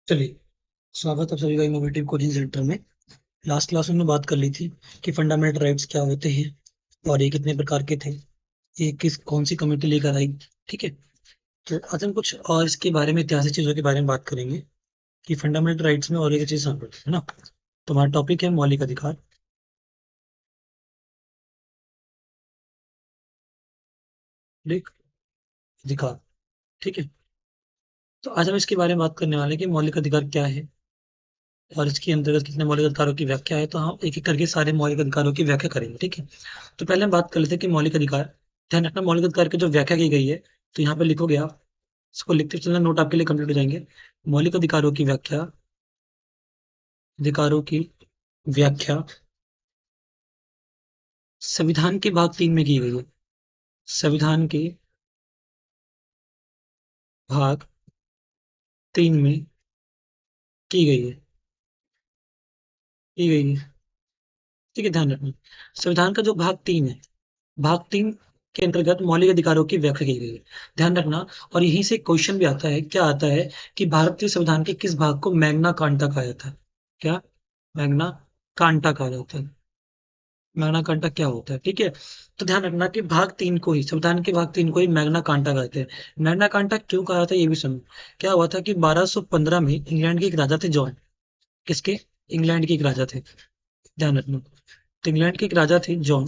चलिए, स्वागत है सभी का इनोवेटिव कोचिंग सेंटर में। लास्ट क्लास में हमने बात कर ली थी कि फंडामेंटल राइट्स क्या होते हैं और ये कितने प्रकार के थे, ये किस कौन सी कमेटी लेकर आई। ठीक है, तो आज हम कुछ और इसके बारे में, ऐतिहासिक चीजों के बारे में बात करेंगे कि फंडामेंटल राइट्स में और एक चीज शामिल है ना। तो हमारा टॉपिक है मौलिक अधिकार। मौलिक अधिकार, ठीक है। तो आज हम इसके बारे में बात करने वाले हैं कि मौलिक अधिकार क्या है और इसके अंतर्गत कितने मौलिक अधिकारों की व्याख्या है। तो हम एक एक करके सारे मौलिक अधिकारों की व्याख्या करेंगे, ठीक है। तो पहले हम बात कर लेते हैं कि मौलिक अधिकार। ध्यान रखना, मौलिक अधिकार की जो व्याख्या की गई है, तो यहाँ पे लिखोगे आप, इसको लिखते चलना, नोट आपके लिए कंप्लीट हो जाएंगे। मौलिक अधिकारों की व्याख्या, अधिकारों की व्याख्या संविधान के भाग 3 में की गई है। संविधान के भाग 3 में की गई है, की गई है। ठीक है, ध्यान रखना, संविधान का जो भाग 3 है, भाग 3 के अंतर्गत मौलिक अधिकारों की व्याख्या की गई है। ध्यान रखना, और यहीं से क्वेश्चन भी आता है, क्या आता है कि भारतीय संविधान के किस भाग को मैग्ना कार्टा कहा जाता है। क्या मैग्ना कार्टा कहा जाता है। मैग्ना कार्टा क्या होता है, ठीक है। तो ध्यान रखना कि भाग 3 को ही, संविधान के भाग 3 को ही मैग्ना कार्टा कहते हैं। मैग्ना कार्टा क्यों कहा जाता है ये भी सुनो। क्या हुआ था कि 1215 में इंग्लैंड के एक राजा थे, जॉन। किसके? इंग्लैंड के एक राजा थे, ध्यान रखना। तो इंग्लैंड के एक राजा थे, जॉन।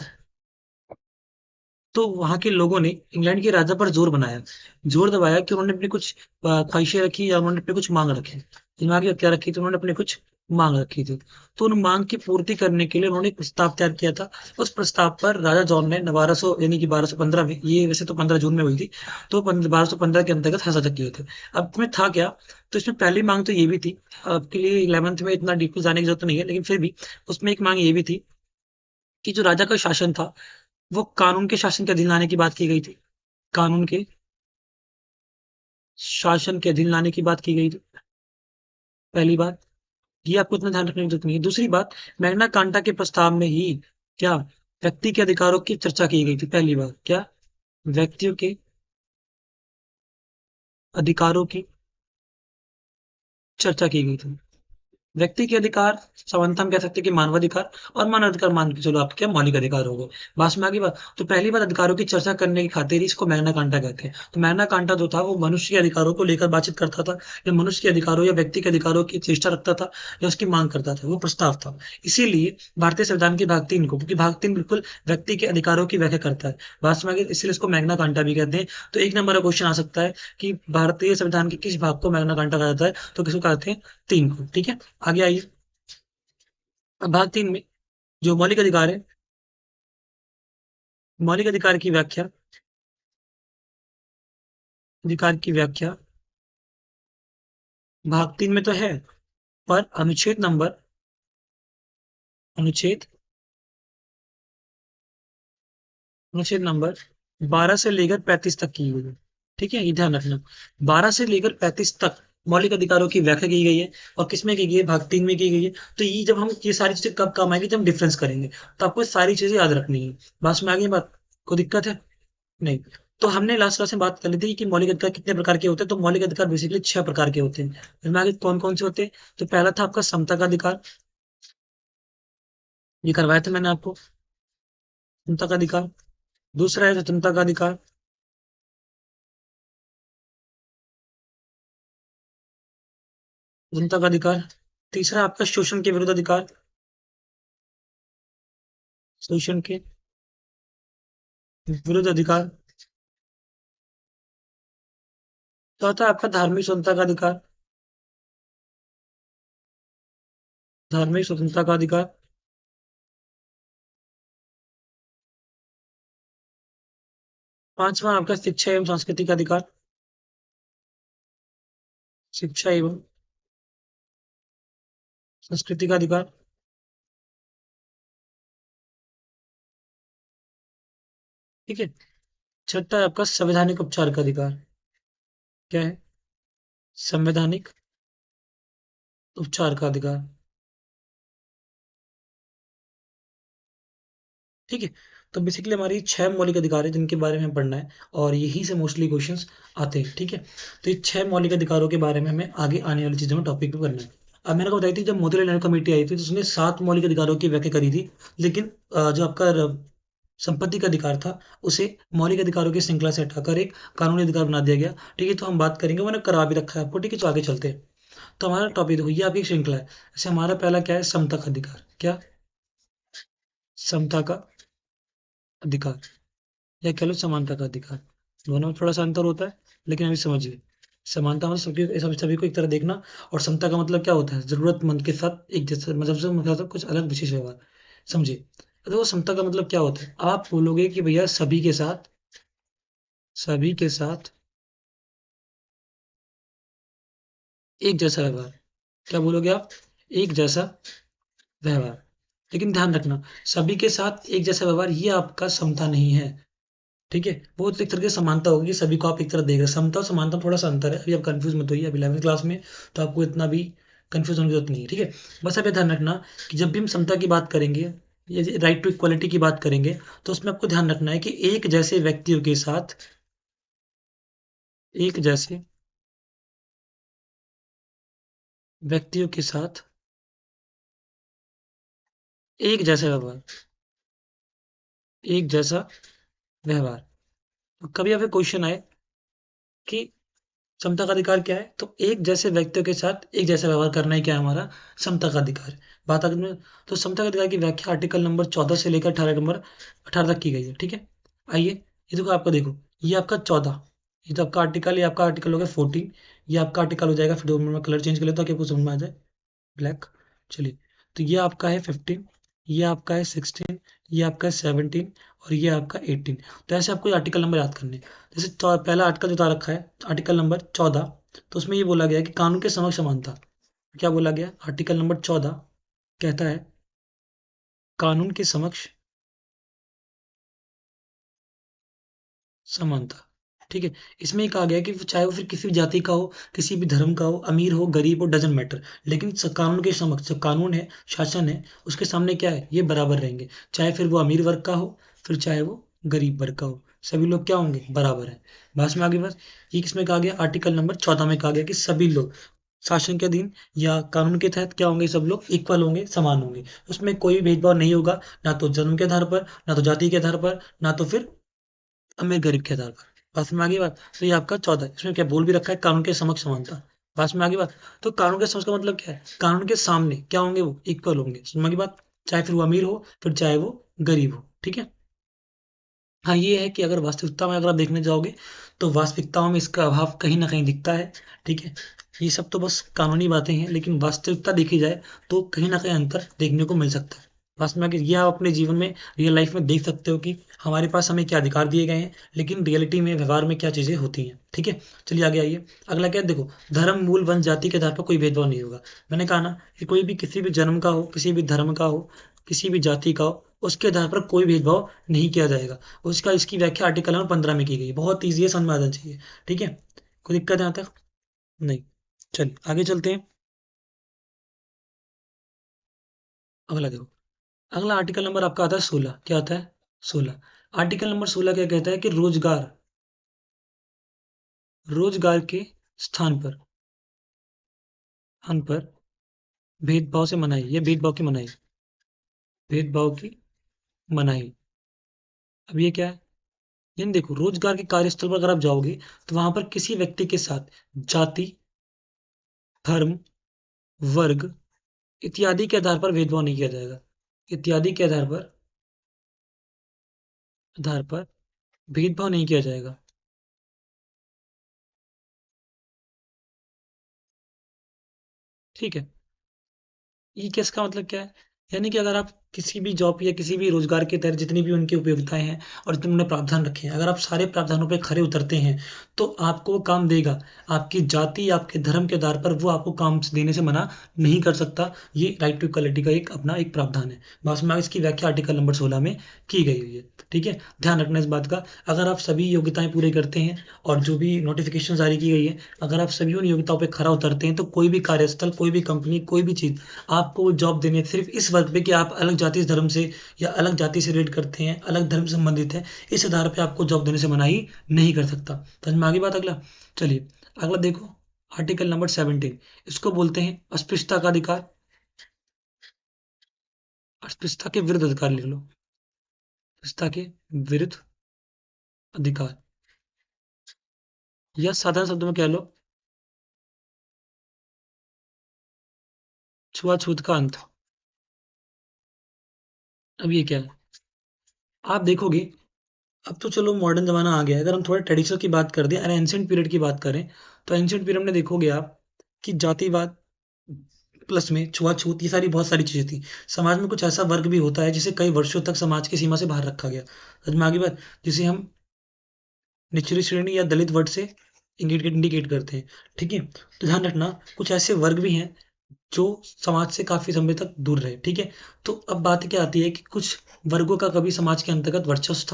तो वहां के लोगों ने इंग्लैंड के राजा पर जोर बनाया, जोर दबाया कि उन्होंने अपनी कुछ ख्वाहिशें रखी या उन्होंने अपने कुछ मांग रखे। दिमाग में क्या रखी थी उन्होंने? अपने कुछ मांग रखी थी। तो उन मांग की पूर्ति करने के लिए उन्होंने एक प्रस्ताव तैयार किया था। उस प्रस्ताव पर राजा जॉन ने 1200 यानी कि 1215 में, ये वैसे तो 15 जून में हुई थी, तो 1215 के अंतर्गत हस्ताक्षर किए थे। अब इसमें था क्या? तो इसमें पहली मांग तो ये भी थी, आपके लिए 11th में इतना डीप जाने की जरूरत नहीं है, लेकिन फिर भी उसमें एक मांग ये भी थी कि जो राजा का शासन था, वो कानून के शासन के अधीन लाने की बात की गई थी। कानून के शासन के अधीन लाने की बात की गई थी, पहली बात। ये आपको इतना ध्यान रखने की जरूरत नहीं है। दूसरी बात, मैग्ना कार्टा के प्रस्ताव में ही क्या व्यक्ति के अधिकारों की चर्चा की गई थी। पहली बात क्या, व्यक्तियों के अधिकारों की चर्चा की गई थी। व्यक्ति के अधिकार, समानता हम कह सकते हैं कि मानवाधिकार, और मानवाधिकार मान के चलो आपके क्या मौलिक अधिकार हो गए। बस में आगे बात, तो पहली बात, अधिकारों की चर्चा करने की खातिर इसको मैग्ना कार्टा कहते हैं। तो मैग्ना कार्टा जो था, वो मनुष्य के अधिकारों को लेकर बातचीत करता था, या मनुष्य के अधिकारों या व्यक्ति के अधिकारों की चेष्टा रखता था, या उसकी मांग करता था, वो प्रस्ताव था। इसीलिए भारतीय संविधान के भाग 3 को, क्योंकि भाग 3 बिल्कुल व्यक्ति के अधिकारों की व्याख्या करता है, बस में आगे, इसलिए इसको मैग्ना कार्टा भी कहते हैं। तो एक नंबर का क्वेश्चन आ सकता है कि भारतीय संविधान के किस भाग को मैग्ना कार्टा कहा जाता है, तो किसको कहते हैं? 3 को, ठीक है। आगे आइए। अब भाग 3 में जो मौलिक अधिकार है, मौलिक अधिकार की व्याख्या, अधिकार की व्याख्या भाग 3 में तो है, पर अनुच्छेद अनुच्छेद नंबर 12 से लेकर 35 तक की गई है। ठीक है, ये ध्यान रखना, 12 से लेकर 35 तक मौलिक अधिकारों की व्याख्या की गई है। और किसमें की गई है? भाग 3 में की गई है। तो ये जब हम ये सारी चीजें कब काम आएगी? जब हम डिफरेंस करेंगे, तो आपको ये सारी चीजें याद रखनी है। बस में आगे बात, कोई दिक्कत है? नहीं। तो हमने लास्ट क्लास में बात कर ली थी कि मौलिक अधिकार कितने प्रकार के होते हैं। तो मौलिक अधिकार बेसिकली 6 प्रकार के होते हैं। इनमें आगे कौन कौन से होते हैं? तो पहला था आपका समता का अधिकार, ये करवाया था मैंने आपको, समता का अधिकार। दूसरा है स्वतंत्रता का अधिकार। स्वतंत्रता का अधिकार। तीसरा आपका शोषण के विरुद्ध अधिकार, शोषण के विरुद्ध अधिकार। चौथा आपका धार्मिक स्वतंत्रता का अधिकार, धार्मिक स्वतंत्रता का अधिकार। पांचवा आपका शिक्षा एवं सांस्कृतिक अधिकार, शिक्षा एवं संस्कृति का अधिकार। ठीक है। छठा है आपका संवैधानिक उपचार का अधिकार। क्या है? संवैधानिक उपचार का अधिकार। ठीक है। तो बेसिकली हमारी 6 मौलिक अधिकार है जिनके बारे में हमें पढ़ना है और यही से मोस्टली क्वेश्चंस आते हैं, ठीक है। तो ये 6 मौलिक अधिकारों के बारे में हमें आगे आने वाली चीज़ों में टॉपिक पे करना है। अब मैंने को बताई थी जब मोतीलाल नेहरू कमेटी आई थी तो उसने 7 मौलिक अधिकारों की व्याख्या करी थी, लेकिन जो आपका संपत्ति का अधिकार था उसे मौलिक अधिकारों की श्रृंखला से हटाकर एक कानूनी अधिकार बना दिया गया, ठीक है। तो हम बात करेंगे, मैंने करा भी रखा है आपको, ठीक है। तो आगे चलते हैं। तो हमारा टॉपिक देखो, ये आपकी श्रृंखला है। जैसे हमारा पहला क्या है, समता का अधिकार। क्या? समता का अधिकार, या कह लो समानता का अधिकार। दोनों में थोड़ा सा अंतर होता है, लेकिन अभी समझिए। समानता मतलब सभी को एक तरह देखना, और समता का मतलब क्या होता है, जरूरतमंद के साथ एक जैसा, मतलब कुछ अलग विशेष व्यवहार। समझिए। तो वो समता का मतलब क्या होता है, आप बोलोगे कि भैया सभी के साथ एक जैसा व्यवहार। क्या बोलोगे आप? एक जैसा व्यवहार। लेकिन ध्यान रखना, सभी के साथ एक जैसा व्यवहार ये आपका समता नहीं है, ठीक है। वो तो एक तरह की समानता होगी, सभी को आप एक तरह देख रहे हैं। समता और समानता में थोड़ा सा अंतर है, अभी आप कंफ्यूज मत होइए, अभी 11वीं क्लास में तो आपको इतना भी कंफ्यूज होने की जरूरत नहीं है, ठीक है। बस आप ये ध्यान रखना कि जब भी हम समता की बात करेंगे, ये राइट टू इक्वालिटी की बात करेंगे, तो उसमें आपको ध्यान रखना है कि एक जैसे व्यक्तियों के साथ एक जैसा व्यवहार, एक जैसा व्यवहार। तो कभी आपके क्वेश्चन आए कि समता का अधिकार क्या है, तो एक जैसे व्यक्तियों के साथ एक जैसा व्यवहार करना ही क्या है, हमारा समता का अधिकार है। बात अगर में, तो समता का अधिकार की व्याख्या आर्टिकल नंबर 14 से लेकर 18 तक की गई है, ठीक है। आइए, ये देखो, आपका देखो, ये आपका 14, ये तो आपका आर्टिकल, ये आपका आर्टिकल हो गया 14, ये आपका आर्टिकल हो जाएगा, फिर 2 मिनट में कलर चेंज कर लेता हूँ ताकि आपको समझ में आ जाए। ब्लैक। चलिए, तो ये आपका है 15, ये आपका है 16, ये आपका है 17, और ये आपका 18। तो ऐसे आपको आर्टिकल नंबर याद करने हैं। जैसे पहला आर्टिकल जो था रखा है, आर्टिकल नंबर 14, तो उसमें ये बोला गया है कि कानून के समक्ष समानता। क्या बोला गया? आर्टिकल नंबर 14 कहता है कानून के समक्ष समानता, ठीक है। इसमें एक आ गया कि चाहे वो फिर किसी भी जाति का हो, किसी भी धर्म का हो, अमीर हो, गरीब हो, डजंट मैटर, लेकिन कानून के समक्ष, जो कानून है, शासन है, उसके सामने क्या है, ये बराबर रहेंगे। चाहे फिर वो अमीर वर्ग का हो, फिर चाहे वो गरीब वर्ग का हो, सभी लोग क्या होंगे, बराबर है। बस में आगे, बस ये किसमें कहा गया, आर्टिकल नंबर 14 में कहा गया कि सभी लोग शासन के अधीन या कानून के तहत क्या होंगे, सब लोग इक्वल होंगे, समान होंगे। उसमें कोई भेदभाव नहीं होगा, ना तो जन्म के आधार पर, ना तो जाति के आधार पर, ना तो फिर अमीर गरीब के आधार पर। पास में आगे बात, तो ये आपका 14, इसमें क्या बोल भी रखा है, कानून के समक्ष समानता। पास में आगे बात, तो कानून के समक्ष का मतलब क्या है, कानून के सामने क्या होंगे, वो इक्वल होंगे। समझ में आगे बात, चाहे फिर वो अमीर हो, फिर चाहे वो गरीब हो, ठीक है। हाँ, ये है कि अगर वास्तविकता में अगर आप देखने जाओगे, तो वास्तविकताओं में इसका अभाव कहीं ना कहीं दिखता है, ठीक है। ये सब तो बस कानूनी बातें हैं, लेकिन वास्तविकता देखी जाए तो कहीं ना कहीं अंतर देखने को मिल सकता है। वास्तव में, अगर ये आप अपने जीवन में, रियल लाइफ में देख सकते हो कि हमारे पास हमें क्या अधिकार दिए गए हैं, लेकिन रियलिटी में, व्यवहार में क्या चीजें होती हैं, ठीक है। चलिए आगे आइए। अगला क्या है, देखो, धर्म, मूल, वंश, जाति के आधार पर कोई भेदभाव नहीं होगा। मैंने कहा ना कि कोई भी किसी भी जन्म का हो, किसी भी धर्म का हो, किसी भी जाति का हो, उसके आधार पर कोई भेदभाव नहीं किया जाएगा। उसका इसकी व्याख्या आर्टिकल नंबर 15 में की गई है। बहुत ईजी है, समझ में आ जाना चाहिए, ठीक है। कोई दिक्कत है यहाँ तक? नहीं। चलिए आगे चलते हैं। अगला देखो, अगला आर्टिकल नंबर आपका आता है 16। क्या आता है? 16। आर्टिकल नंबर 16 क्या कहता है कि रोजगार के स्थान पर, भेदभाव से मनाही, ये भेदभाव की मनाही, भेदभाव की मनाही। अब ये क्या है, यानी देखो, रोजगार के कार्यस्थल पर अगर आप जाओगे, तो वहां पर किसी व्यक्ति के साथ जाति, धर्म, वर्ग इत्यादि के आधार पर भेदभाव नहीं किया जाएगा। इत्यादि के आधार पर भेदभाव नहीं किया जाएगा, ठीक है। ई केस का मतलब क्या है, यानी कि अगर आप किसी भी जॉब या किसी भी रोजगार के तहत जितनी भी उनकी उपयोगिताएं हैं और जितने उन्होंने प्रावधान रखे हैं, अगर आप सारे प्रावधानों पे खरे उतरते हैं, तो आपको वो काम देगा। आपकी जाति, आपके धर्म के आधार पर वो आपको काम देने से मना नहीं कर सकता। ये राइट टू इक्वालिटी का एक अपना एक प्रावधान है। बस में इसकी व्याख्या आर्टिकल नंबर 16 में की गई हुई है, ठीक है। ध्यान रखना इस बात का, अगर आप सभी योग्यताएं पूरे करते हैं और जो भी नोटिफिकेशन जारी की गई है, अगर आप सभी उन योग्यताओं पर खरा उतरते हैं, तो कोई भी कार्यस्थल, कोई भी कंपनी, कोई भी चीज आपको वो जॉब देनी है, सिर्फ इस वर्क पे कि आप अलग जाति धर्म से या अलग जाति से रिलेट करते हैं, अलग धर्म से संबंधित है, इस आधार पे आपको जॉब देने से मनाही नहीं कर सकता। समझ में आ गई बात? अगला चलिए, अगला देखो, आर्टिकल नंबर 17, इसको बोलते हैं अस्पृश्यता का अधिकार। अस्पृश्यता के विरुद्ध अधिकार लिख लो, अस्पृश्यता के विरुद्ध अधिकार, या साधारण शब्दों में कह लो छुआछूत का अंत। अब ये क्या है, आप देखोगे, अब तो चलो मॉडर्न ज़माना आ गया है, अगर हम थोड़ा ट्रेडिशनल की बात कर दें, अरे एंशिएंट पीरियड की बात करें, तो एंशिएंट पीरियड में देखोगे आप कि जातिवाद प्लस में छुआछूत, ये सारी बहुत सारी चीज़ें थी। समाज में कुछ ऐसा वर्ग भी होता है जिसे कई वर्षों तक समाज की सीमा से बाहर रखा गया। समझ में आगे बात, जिसे हम निचली श्रेणी या दलित वर्ग से इंडिकेट करते हैं। ठीक है, तो ध्यान रखना कुछ ऐसे वर्ग भी हैं जो समाज से काफ़ी समय तक दूर रहे। ठीक है, तो अब बात क्या आती है कि कुछ वर्गों का कभी समाज के अंतर्गत वर्चस्व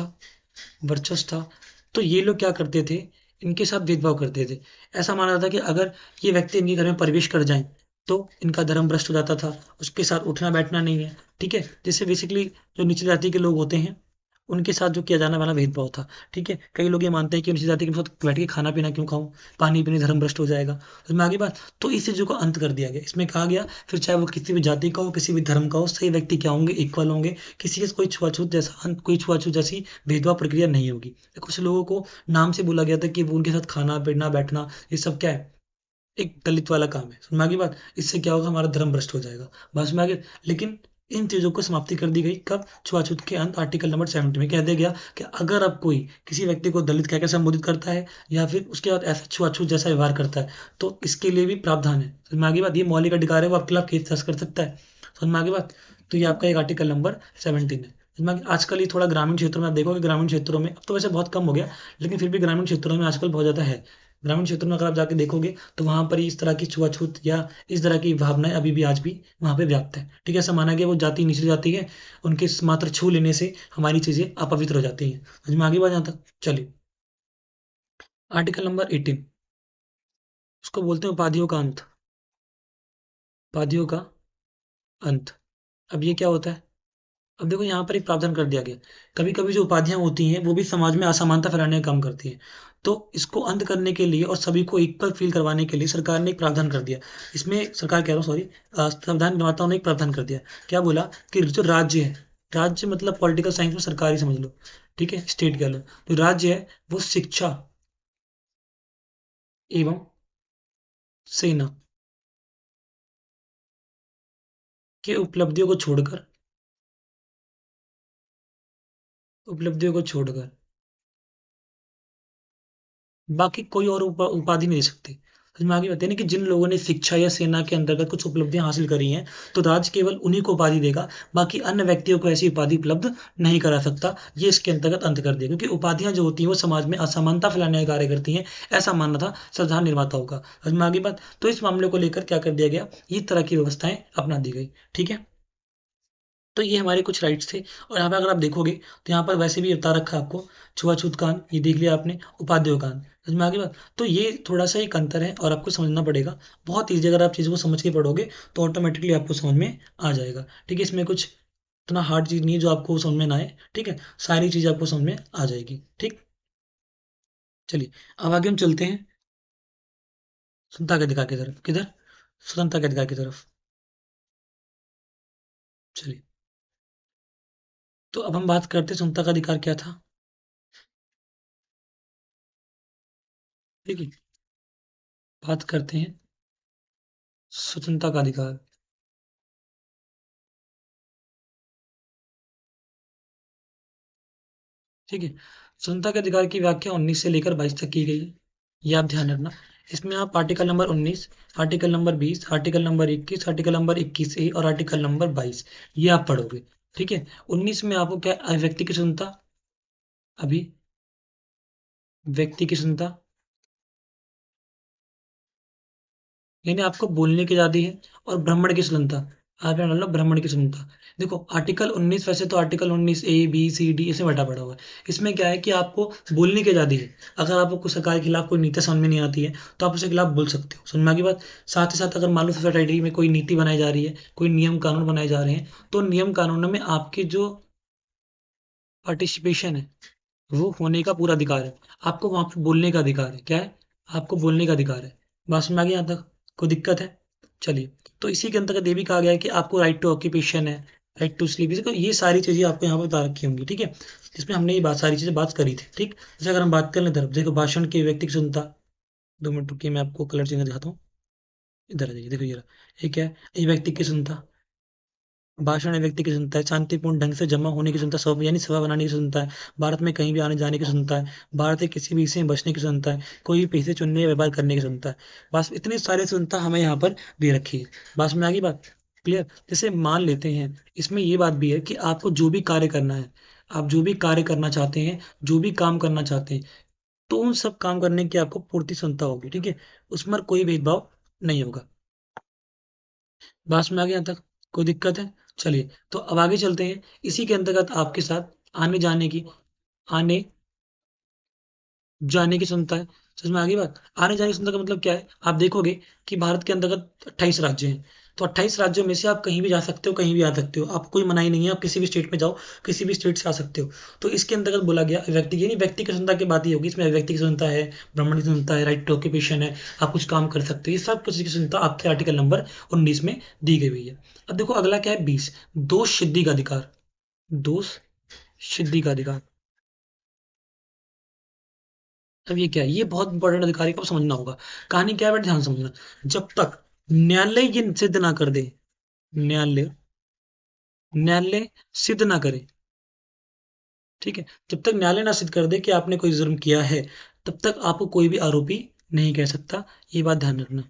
था, तो ये लोग क्या करते थे, इनके साथ भेदभाव करते थे। ऐसा माना जाता था कि अगर ये व्यक्ति इनके घर में प्रवेश कर जाएं तो इनका धर्म भ्रष्ट हो जाता था, उसके साथ उठना बैठना नहीं है। ठीक है, जिससे बेसिकली जो निचली जाति के लोग होते हैं उनके साथ जो किया जाने वाला भेदभाव था। ठीक है, कई लोग ये मानते हैं कि निचली जाति के साथ बैठ के खाना पीना क्यों खाऊं, पानी पीने धर्म भ्रष्ट हो जाएगा। तो मैं आगे बात, तो इस चीज़ों को अंत कर दिया गया, इसमें कहा गया फिर चाहे वो किसी भी जाति का हो, किसी भी धर्म का हो, सही व्यक्ति क्या होंगे, इक्वल होंगे, किसी के कोई छुआछूत जैसी भेदभाव प्रक्रिया नहीं होगी। कुछ लोगों को नाम से बोला गया था कि वो उनके साथ खाना पीना बैठना ये सब क्या है, एक दलित वाला काम है। समझ में आ गई बात, इससे क्या होगा, हमारा धर्म भ्रष्ट हो जाएगा। बस में आगे, लेकिन इन चीजों को समाप्ति कर दी गई कब, छुआछूत के अंत आर्टिकल नंबर 70 में कह दिया गया कि अगर अब कोई किसी व्यक्ति को दलित कहकर संबोधित करता है या फिर उसके बाद ऐसा छुआछूत जैसा व्यवहार करता है तो इसके लिए भी प्रावधान है। समझ में आ गई बात, ये मौलिक अधिकार है, वो आपके खिलाफ केस दर्ज कर सकता है। समझ में आ गई बात, तो ये आपका एक आर्टिकल नंबर 17 है। समझ में आ गई? आजकल ये थोड़ा ग्रामीण क्षेत्रों में आप देखोगे, ग्रामीण क्षेत्रों में अब तो वैसे बहुत कम हो गया, लेकिन फिर भी ग्रामीण क्षेत्रों में आजकल बहुत ज्यादा है। ग्रामीण क्षेत्रों में अगर आप जाके देखोगे तो वहां पर इस तरह की छुआछूत या इस तरह की भावनाएं अभी भी आज भी वहां पे व्याप्त है। ठीक है, ऐसा माना गया वो जाति निचली जाती है, उनके मात्र छू लेने से हमारी चीजें अपवित्र हो जाती हैं। समझ में आगे बात यहाँ तक? चलिए, आर्टिकल नंबर 18, उसको बोलते हैं उपाधियों का अंत। उपाधियों का अंत, अब ये क्या होता है, अब देखो यहाँ पर एक प्रावधान कर दिया गया, कभी कभी जो उपाधियां होती हैं वो भी समाज में असमानता फैलाने का काम करती हैं, तो इसको अंत करने के लिए और सभी को इक्वल फील करवाने के लिए सरकार ने एक प्रावधान कर दिया। इसमें सरकार कह रहा हूँ, सॉरी, संविधान निर्माताओं ने एक प्रावधान कर दिया। क्या बोला कि जो राज्य है, राज्य मतलब पॉलिटिकल साइंस में सरकारी समझ लो, ठीक है, स्टेट कह लो, जो राज्य है वो शिक्षा एवं सेना के उपलब्धियों को छोड़कर बाकी कोई और उपाधि नहीं दे सकते। समझ में आगे बात, यानी कि जिन लोगों ने शिक्षा या सेना के अंतर्गत कुछ उपलब्धियां हासिल करी हैं तो राज्य केवल उन्हीं को उपाधि देगा, बाकी अन्य व्यक्तियों को ऐसी उपाधि उपलब्ध नहीं करा सकता। ये इसके अंतर्गत अंत कर दिया, क्योंकि उपाधियां जो होती हैं वो समाज में असमानता फैलाने का कार्य करती हैं, ऐसा मानना था संविधान निर्माताओं का। समझ में आगे बात, तो इस मामले को लेकर क्या कर दिया गया, इस तरह की व्यवस्थाएं अपना दी गई। ठीक है, तो ये हमारे कुछ राइट्स थे। और यहाँ पे अगर आप देखोगे तो यहाँ पर वैसे भी बता रखा है आपको, छुआछूत कांड ये देख लिया आपने, उपाध्याय कांड। समझ में आगे बात, तो ये थोड़ा सा एक अंतर है और आपको समझना पड़ेगा। बहुत ईजी, अगर आप चीज़ों को समझ के पढ़ोगे तो ऑटोमेटिकली आपको समझ में आ जाएगा। ठीक है, इसमें कुछ इतना हार्ड चीज़ नहीं है जो आपको समझ में ना आए। ठीक है, सारी चीज़ आपको समझ में आ जाएगी। ठीक, चलिए, अब आगे हम चलते हैं स्वतंत्रता के अधिकार की तरफ। किधर, स्वतंत्रता के अधिकार की तरफ। चलिए, तो अब हम बात करते हैं स्वतंत्रता का अधिकार क्या था। ठीक है, बात करते हैं स्वतंत्रता का अधिकार। ठीक है, स्वतंत्रता के अधिकार की व्याख्या 19 से लेकर 22 तक की गई है, ये आप ध्यान रखना। इसमें आप article number 19, article number 20, article number 21, article number 21 ए और आर्टिकल नंबर 22 ये आप पढ़ोगे। ठीक है, 19 में आपको क्या, व्यक्ति की स्वतंत्रता, अभी व्यक्ति की स्वतंत्रता, यानी आपको बोलने की आज़ादी है, और ब्राह्मण की स्वतंत्रता, आप यहाँ डाल लो ब्राह्मण की सुंदरता। देखो आर्टिकल 19, वैसे तो article 19 A B C D ऐसे बटा पड़ा हुआ है। इसमें क्या है कि आपको बोलने की आजादी है। अगर आपको कुछ सरकार के खिलाफ कोई नीति समझ में नहीं आती है तो आप उसके खिलाफ बोल सकते हो, समझ में आ गई बात। साथ ही साथ अगर मान लो सोसाइटी में कोई नीति बनाई जा रही है, कोई नियम कानून बनाए जा रहे हैं, तो नियम कानूनों में आपकी जो पार्टिसिपेशन है वो होने का पूरा अधिकार है। आपको वहां पे बोलने का अधिकार है। क्या है? आपको बोलने का अधिकार है। बात समझ में आ गई यहाँ तक? कोई दिक्कत है? चलिए, तो इसी के अंतर्गत ये भी कहा गया है कि आपको राइट टू ऑक्यूपेशन है, राइट टू स्लीप, ये सारी चीजें आपको यहाँ पर बता रखी होंगी, ठीक है। जिसमें हमने ये बात सारी चीजें बात करी थी, ठीक। जैसे अगर हम बात कर लें इधर, देखो भाषण के व्यक्ति की सुनता। 2 मिनट रुकिए, मैं आपको कलर चेंज दिखाता हूँ। इधर आ जाइए, देखो ये रहा। ये क्या है? ये व्यक्ति की सुनता। भाषण व्यक्ति की सुनता है, शांतिपूर्ण ढंग से जमा होने की सुनता, सभा यानी सभा बनाने की सुनता है, भारत में कहीं भी आने जाने की सुनता है, भारत के किसी भी विषय में बचने की सुनता है, कोई भी पैसे चुनने या व्यापार करने की सुनता है। बस इतनी सारी सुनता हमें यहाँ पर दे रखी है। बस में आ गई बात? क्लियर? जैसे मान लेते हैं, इसमें ये बात भी है कि आपको जो भी कार्य करना है, आप जो भी कार्य करना चाहते हैं, जो भी काम करना चाहते हैं, तो उन सब काम करने की आपको पूर्ति क्षमता होगी, ठीक है। उसमें कोई भेदभाव नहीं होगा। बात में आ गया यहाँ तक? कोई दिक्कत है? चलिए, तो अब आगे चलते हैं। इसी के अंतर्गत आपके साथ आने जाने की, आने जाने की सुनता है। समझ में आ गई बात? आने जाने की सुनता का मतलब क्या है? आप देखोगे कि भारत के अंतर्गत 28 राज्य हैं। तो 28 राज्यों में से आप कहीं भी जा सकते हो, कहीं भी आ सकते हो, आपको कोई मनाही नहीं है। आप किसी भी स्टेट में जाओ, किसी भी स्टेट से आ सकते हो। तो इसके अंतर्गत बोला गया व्यक्ति की, नहीं व्यक्ति की सुनता की बात ही होगी। इसमें व्यक्ति की सुनता है, ब्राह्मण की सुनता है, राइट टू ऑक्यूपेशन है, आप कुछ काम कर सकते हो, ये सब कुछ की सुनता आपके आर्टिकल नंबर 19 में दी गई हुई है। अब देखो अगला क्या है, 20, दोष सिद्धि का अधिकार। दोष सिद्धि का अधिकार। अब ये क्या है? ये बहुत इंपॉर्टेंट अधिकारी को समझना होगा। कहानी क्या है बेटा, ध्यान से समझना। जब तक न्यायालय ये सिद्ध ना कर दे, न्यायालय न्यायालय सिद्ध ना करे, ठीक है, जब तक न्यायालय ना सिद्ध कर दे कि आपने कोई जुर्म किया है, तब तक आपको कोई भी आरोपी नहीं कह सकता। ये बात ध्यान रखना।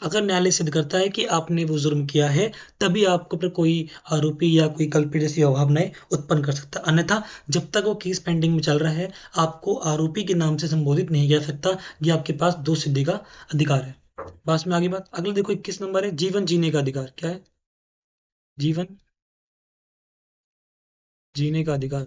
अगर न्यायालय सिद्ध करता है कि आपने वो जुर्म किया है, तभी आपको पर कोई आरोपी या कोई कल्पित जैसी भावनाएं उत्पन्न कर सकता। अन्यथा जब तक वो केस पेंडिंग में चल रहा है, आपको आरोपी के नाम से संबोधित नहीं किया सकता। ये आपके पास दो सिद्धि का अधिकार है। पास में आगे बात, अगले देखो 21 नंबर है, जीवन जीने का अधिकार। क्या है? जीवन जीने का अधिकार,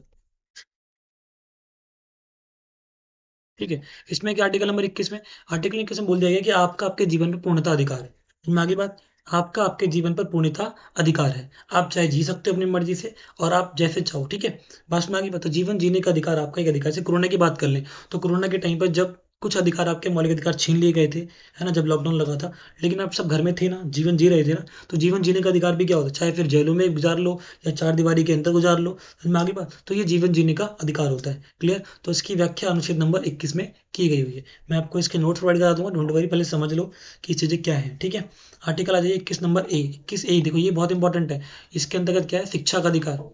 ठीक है। इसमें क्या आर्टिकल नंबर 21 में, आर्टिकल 21 में बोल दिया गया कि आपका आपके जीवन पर पूर्णता अधिकार है। इसमें आगे बात, आपका आपके जीवन पर पूर्णता अधिकार है। आप चाहे जी सकते हो अपनी मर्जी से, और आप जैसे चाहो, ठीक है। बात में आगे बात, तो जीवन जीने का अधिकार आपका एक अधिकार। से कोरोना की बात कर लें, तो कोरोना के टाइम पर जब कुछ अधिकार, आपके मौलिक अधिकार छीन लिए गए थे, है ना, जब लॉकडाउन लगा था, लेकिन आप सब घर में थे ना, जीवन जी रहे थे ना, तो जीवन जीने का अधिकार भी क्या होता है? चाहे फिर जेलों में गुजार लो या चार दीवारी के अंदर गुजार लो, समझ में आगे बात, तो ये जीवन जीने का अधिकार होता है। क्लियर? तो इसकी व्याख्या अनुच्छेद नंबर 21 में की गई हुई है। मैं आपको इसके नोट्स प्रोवाइड करा दूंगा, डोंट वरी, पहले समझ लो कि ये चीजें क्या है, ठीक है। आर्टिकल आ जाइए 21 नंबर ए। 21 ए देखो, ये बहुत इंपॉर्टेंट है। इसके अंतर्गत क्या है? शिक्षा का अधिकार।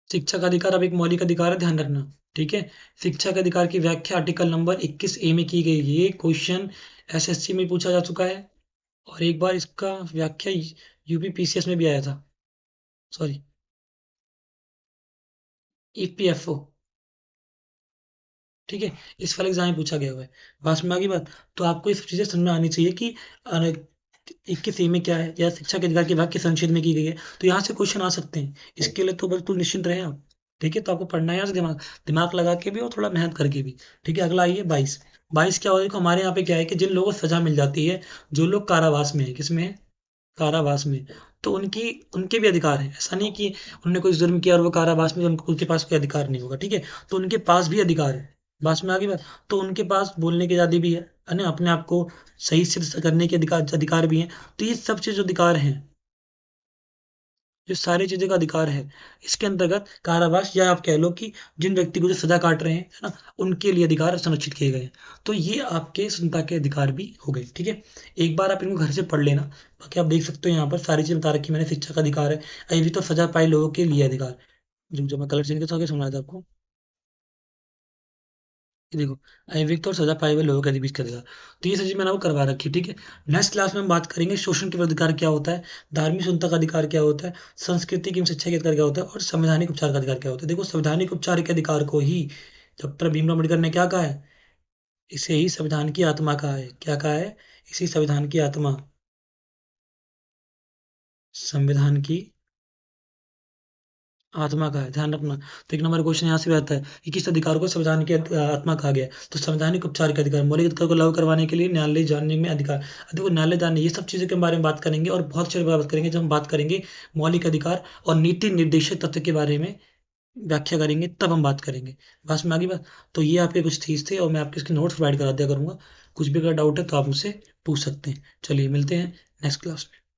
शिक्षा का अधिकार अब एक मौलिक अधिकार है, ध्यान रखना, ठीक है। शिक्षा के अधिकार की व्याख्या आर्टिकल नंबर 21 ए में की गई है। ये क्वेश्चन एसएससी में पूछा जा चुका है, और एक बार इसका व्याख्या यूपीपीसीएस में भी आया था। सॉरी, ईपीएफओ, ठीक है। इस वाले एग्जाम में पूछा गया हुआ है। बात में आ गई बात। तो आपको ये सब चीजें समझ में आनी चाहिए कि 21 ए में क्या है, या शिक्षा के अधिकार की वाक्य संशोधन में की गई है। तो यहाँ से क्वेश्चन आ सकते हैं, इसके लिए तो बिल्कुल निश्चिंत रहे आप, ठीक है। तो आपको पढ़ना है यहाँ से, दिमाग दिमाग लगा के भी और थोड़ा मेहनत करके भी, ठीक है। अगला आइए 22। 22 क्या होगा? देखो हमारे यहाँ पे क्या है कि जिन लोगों को सजा मिल जाती है, जो लोग कारावास में है, किसमें है? कारावास में, तो उनकी उनके भी अधिकार है। ऐसा नहीं कि उन्होंने कोई जुर्म किया और वो कारावास में, तो उनके पास कोई अधिकार नहीं होगा, ठीक है। तो उनके पास भी अधिकार है। बात में आगे बात, तो उनके पास बोलने की आज़ादी भी है ना, अपने आप को सही सिद्ध करने के अधिकार अधिकार भी है। तो ये सब चीज जो अधिकार हैं, जो सारी चीजें का अधिकार है, इसके अंतर्गत कारावास, या आप कह लो कि जिन व्यक्ति को जो सजा काट रहे हैं, है ना, उनके लिए अधिकार संरक्षित किए गए हैं। तो ये आपके स्वतंत्रता के अधिकार भी हो गए, ठीक है। एक बार आप इनको घर से पढ़ लेना। बाकी आप देख सकते हो यहाँ पर सारी चीजें बता रखी मैंने। शिक्षा का अधिकार है, अभी तो सजा पाए लोगों के लिए अधिकार। जो मैं कलर चेंज करके सुनाया था आपको, ये देखो, अविवेक और सजा पाए हुए लोगों के बीच का अधिकार। तो ये सब चीज मैंने आपको करवा रखी, ठीक है। नेक्स्ट क्लास में हम बात करेंगे शोषण के विरुद्ध अधिकार क्या होता है, धार्मिक स्वतंत्रता का अधिकार क्या होता है, संस्कृति की एवं शिक्षा के अधिकार क्या होता है, और संवैधानिक उपचार का अधिकार क्या होता है। देखो संवैधानिक उपचार के अधिकार को ही डॉक्टर भीमराव अम्बेडकर ने क्या कहा है? इसे ही संविधान की आत्मा कहा है। क्या कहा है? इसी संविधान की आत्मा। संविधान की आत्मा का है, ध्यान रखना। तो एक नंबर क्वेश्चन यहाँ से भी आता है कि किस अधिकार को संविधान की आत्मा कहा गया है? तो संवैधानिक उपचार के अधिकार, मौलिक अधिकार को लागू करवाने के लिए न्यायालय जानने में अधिकार। देखो न्यायालय जानने, ये सब चीज़ों के बारे में बात करेंगे और बहुत अच्छे से बात करेंगे जब हम बात करेंगे मौलिक अधिकार और नीति निर्देशक तत्व के बारे में व्याख्या करेंगे, तब हम बात करेंगे। बस में आगे बात। तो ये आपके कुछ चीज थे और मैं आपके इसके नोट्स प्रोवाइड करा दिया करूंगा। कुछ भी अगर डाउट है तो आप मुझसे पूछ सकते हैं। चलिए मिलते हैं नेक्स्ट क्लास में।